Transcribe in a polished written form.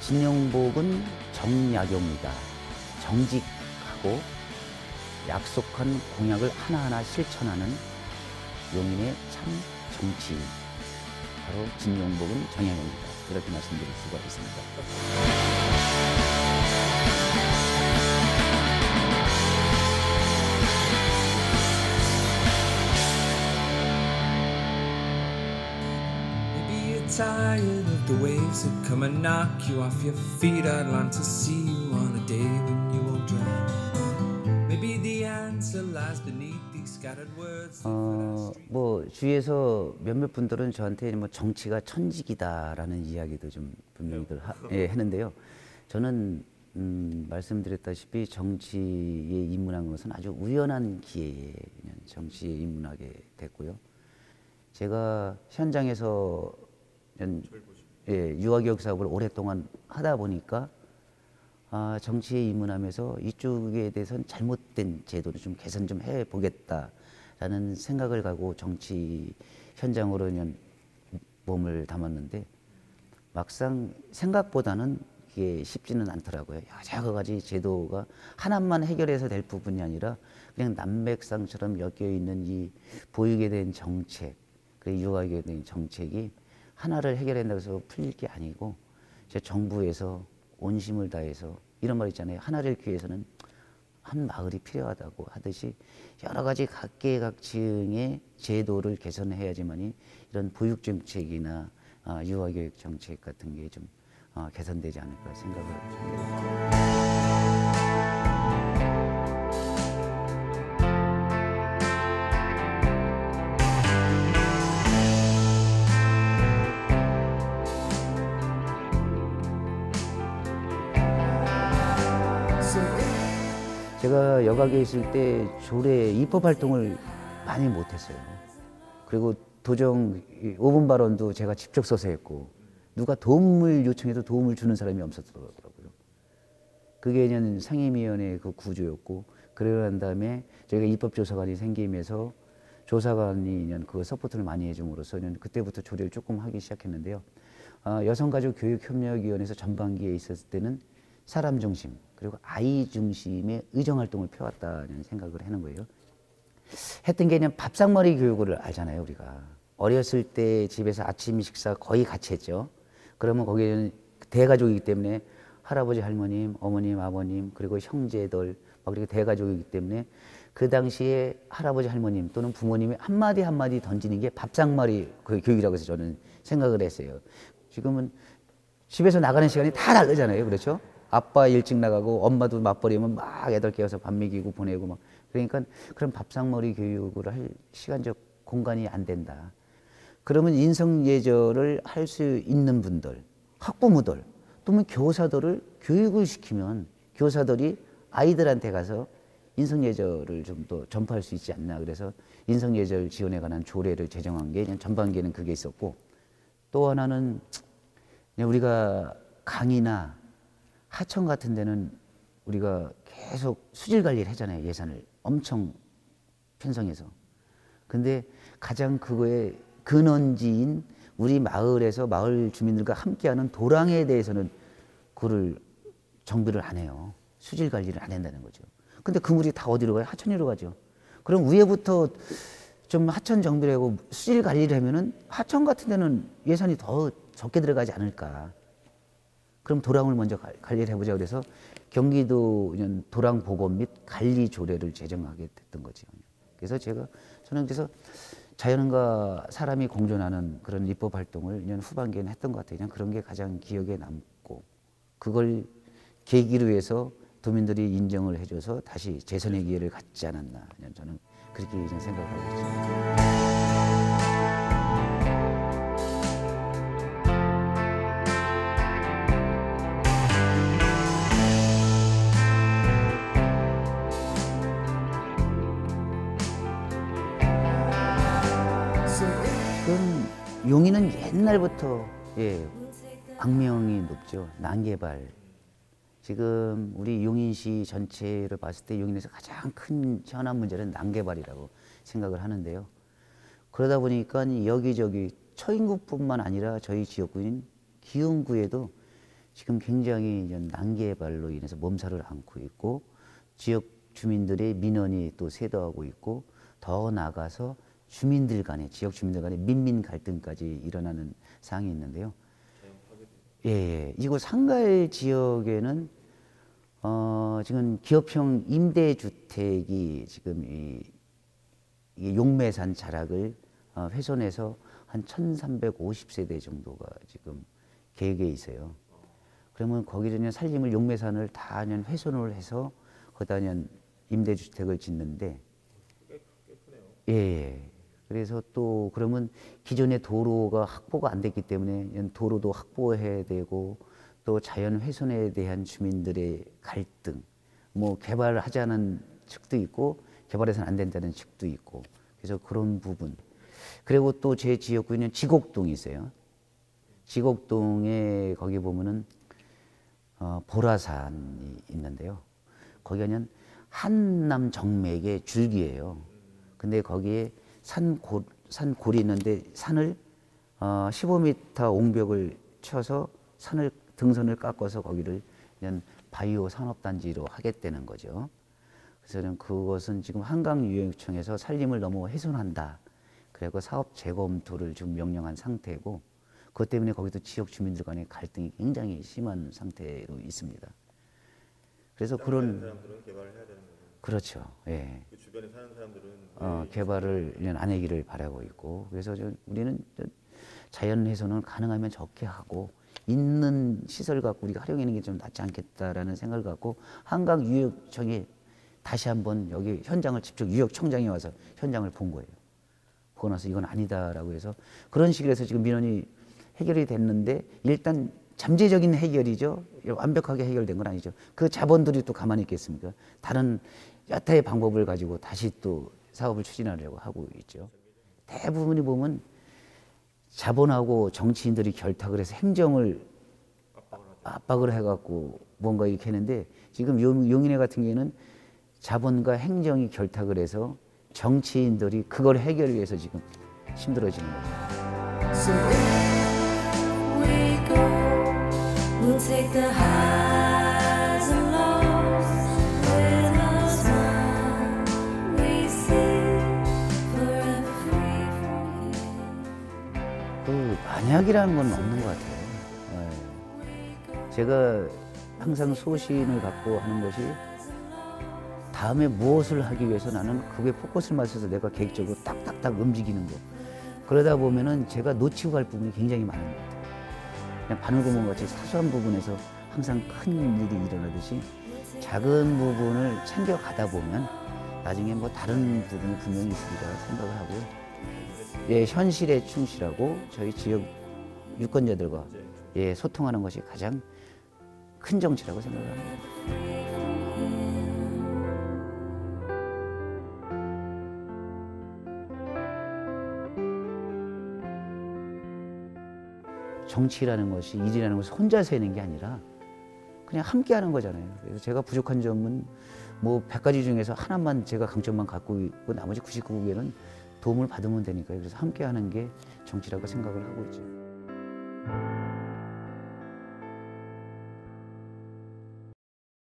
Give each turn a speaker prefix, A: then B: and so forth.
A: 진용복은 정약용이다. 정직하고 약속한 공약을 하나하나 실천하는 용인의 참 정치인. 바로 진용복은 정약용이다. 이렇게 말씀드릴 수가 있습니다.
B: Tired of the waves that come and knock you off your feet. I'd long to see you on a day when you won't drown. Maybe the answer lies beneath these scattered words.
A: 뭐 주위에서 몇몇 분들은 저한테 뭐 정치가 천직이다라는 이야기도 좀 분명히들 했는데요. 저는 말씀드렸다시피 정치에 입문한 것은 아주 우연한 기회에 정치에 입문하게 됐고요. 제가 현장에서 유아교육 사업을 오랫동안 하다 보니까 정치에 입문하면서 이쪽에 대해서는 잘못된 제도를 좀 개선 좀 해보겠다라는 생각을 가지고 정치 현장으로 몸을 담았는데 막상 생각보다는 이게 쉽지는 않더라고요. 여러 가지 제도가 하나만 해결해서 될 부분이 아니라 그냥 남백상처럼 엮여있는 이 보육에 대한 정책, 유아교육에 대한 정책이 하나를 해결한다고 해서 풀릴 게 아니고 정부에서 온심을 다해서 이런 말 있잖아요. 하나를 위해서는 한 마을이 필요하다고 하듯이 여러 가지 각계각층의 제도를 개선해야지만이 이런 보육정책이나 유아교육 정책 같은 게 좀 개선되지 않을까 생각을 합니다. 제가 여각에 있을 때 조례 입법 활동을 많이 못했어요. 그리고 도정 5분 발언도 제가 직접 써서 했고 누가 도움을 요청해도 도움을 주는 사람이 없었더라고요. 그게 그냥 상임위원회 그 구조였고 그러고 난 다음에 저희가 입법조사관이 생기면서 조사관이 그 서포트를 많이 해줌으로써 그때부터 조례를 조금 하기 시작했는데요. 여성가족교육협력위원회에서 전반기에 있었을 때는 사람 중심 그리고 아이 중심의 의정활동을 펴왔다는 생각을 하는 거예요. 했던 게 그냥 밥상머리 교육을 알잖아요. 우리가 어렸을 때 집에서 아침 식사 거의 같이 했죠. 그러면 거기에는 대가족이기 때문에 할아버지 할머님, 어머님, 아버님 그리고 형제들 막 이렇게 대가족이기 때문에 그 당시에 할아버지 할머님 또는 부모님이 한마디 한마디 던지는 게 밥상머리 교육이라고 해서 저는 생각을 했어요. 지금은 집에서 나가는 시간이 다 다르잖아요. 그렇죠? 아빠 일찍 나가고 엄마도 맞벌이면 막 애들 깨워서 밥 먹이고 보내고 막 그러니까 그런 밥상머리 교육을 할 시간적 공간이 안 된다. 그러면 인성예절을 할 수 있는 분들, 학부모들 또는 교사들을 교육을 시키면 교사들이 아이들한테 가서 인성예절을 좀 더 전파할 수 있지 않나. 그래서 인성예절 지원에 관한 조례를 제정한 게 전반기에는 그게 있었고 또 하나는 우리가 강의나 하청 같은 데는 우리가 계속 수질 관리를 하잖아요. 예산을 엄청 편성해서. 근데 가장 그거의 근원지인 우리 마을에서 마을 주민들과 함께하는 도랑에 대해서는 그거를 정비를 안 해요. 수질 관리를 안 한다는 거죠. 근데 그 물이 다 어디로 가요? 하천으로 가죠. 그럼 위에부터 좀 하천 정비를 하고 수질 관리를 하면은 하천 같은 데는 예산이 더 적게 들어가지 않을까. 그럼 도랑을 먼저 관리를 해보자 그래서 경기도 도랑 보건 및 관리 조례를 제정하게 됐던 거죠. 그래서 저는 그래서 자연과 사람이 공존하는 그런 입법 활동을 후반기에는 했던 것 같아요. 그냥 그런 게 가장 기억에 남고 그걸 계기로 해서 도민들이 인정을 해줘서 다시 재선의 기회를 갖지 않았나. 저는 그렇게 생각하고 있습니다. 용인은 옛날부터 악명이 높죠. 난개발. 지금 우리 용인시 전체를 봤을 때 용인에서 가장 큰 현안 문제는 난개발이라고 생각을 하는데요. 그러다 보니까 여기저기 처인구뿐만 아니라 저희 지역구인 기흥구에도 지금 굉장히 이제 난개발로 인해서 몸살을 앓고 있고 지역 주민들의 민원이 또 쇄도하고 있고 더 나아가서 주민들 간에 지역 주민들 간에 민민 갈등까지 일어나는 상황이 있는데요. 예, 이곳 상가일 지역에는 지금 기업형 임대주택이 지금 이 용매산 자락을 훼손해서 한 1,350세대 정도가 지금 계획에 있어요. 그러면 거기서 살림을 용매산을 다 훼손을 해서 거기다 임대주택을 짓는데, 예. 그래서 또 그러면 기존의 도로가 확보가 안 됐기 때문에 도로도 확보해야 되고 또 자연 훼손에 대한 주민들의 갈등, 뭐 개발하자는 측도 있고 개발해서는 안 된다는 측도 있고 그래서 그런 부분. 그리고 또 제 지역구에는 지곡동이 있어요. 지곡동에 거기 보면은 보라산이 있는데요. 거기는 한남 정맥의 줄기예요. 근데 거기에 산골이 있는데 산을 15m 옹벽을 쳐서 등선을 깎아서 거기를 그냥 바이오 산업단지로 하겠다는 거죠. 그래서 그것은 지금 한강유역청에서 산림을 너무 훼손한다. 그리고 사업 재검토를 지금 명령한 상태고 그것 때문에 거기도 지역 주민들 간의 갈등이 굉장히 심한 상태로 있습니다. 그래서 그런
C: 사람들은 개발을 해야 되는 거죠.
A: 그렇죠. 예.
C: 그 주변에 사는 사람들은
A: 개발을 안 하기를 바라고 있고 그래서 우리는 자연 훼손은 가능하면 적게 하고 있는 시설 갖고 우리가 활용하는 게 좀 낫지 않겠다라는 생각을 갖고 한강유역청에 다시 한번 여기 현장을 직접 유역청장이 와서 현장을 본 거예요. 보고 나서 이건 아니다라고 해서 그런 식으로 해서 지금 민원이 해결이 됐는데 일단 잠재적인 해결이죠. 완벽하게 해결된 건 아니죠. 그 자본들이 또 가만히 있겠습니까? 다른 여타의 방법을 가지고 다시 또 사업을 추진하려고 하고 있죠. 대부분이 보면 자본하고 정치인들이 결탁을 해서 행정을 압박을 해갖고 뭔가 이렇게 했는데 지금 용인회 같은 경우에는 자본과 행정이 결탁을 해서 정치인들이 그걸 해결을 위해서 지금 힘들어지는 거죠.
D: So if we go, we'll take the highs and lows with a smile. We see forever free from here.
A: 그 만약이라는 건 없는 것 같아요. 예. 제가 항상 소신을 갖고 하는 것이 다음에 무엇을 하기 위해서 나는 그게 포커스를 맞춰서 내가 계획적으로 딱딱딱 움직이는 거. 그러다 보면은 제가 놓치고 갈 부분이 굉장히 많은 것 같아요. 그냥 바늘구멍같이 사소한 부분에서 항상 큰 일이 일어나듯이 작은 부분을 챙겨가다 보면 나중에 뭐 다른 부분이 분명히 있으리라 생각을 하고요. 예, 현실에 충실하고 저희 지역 유권자들과 예, 소통하는 것이 가장 큰 정치라고 생각을 합니다. 정치라는 것이 일이라는 것이 혼자서 하는 게 아니라 그냥 함께 하는 거잖아요. 그래서 제가 부족한 점은 뭐 100가지 중에서 하나만 제가 강점만 갖고 있고 나머지 99개는 도움을 받으면 되니까요. 그래서 함께 하는 게 정치라고 생각을 하고 있죠.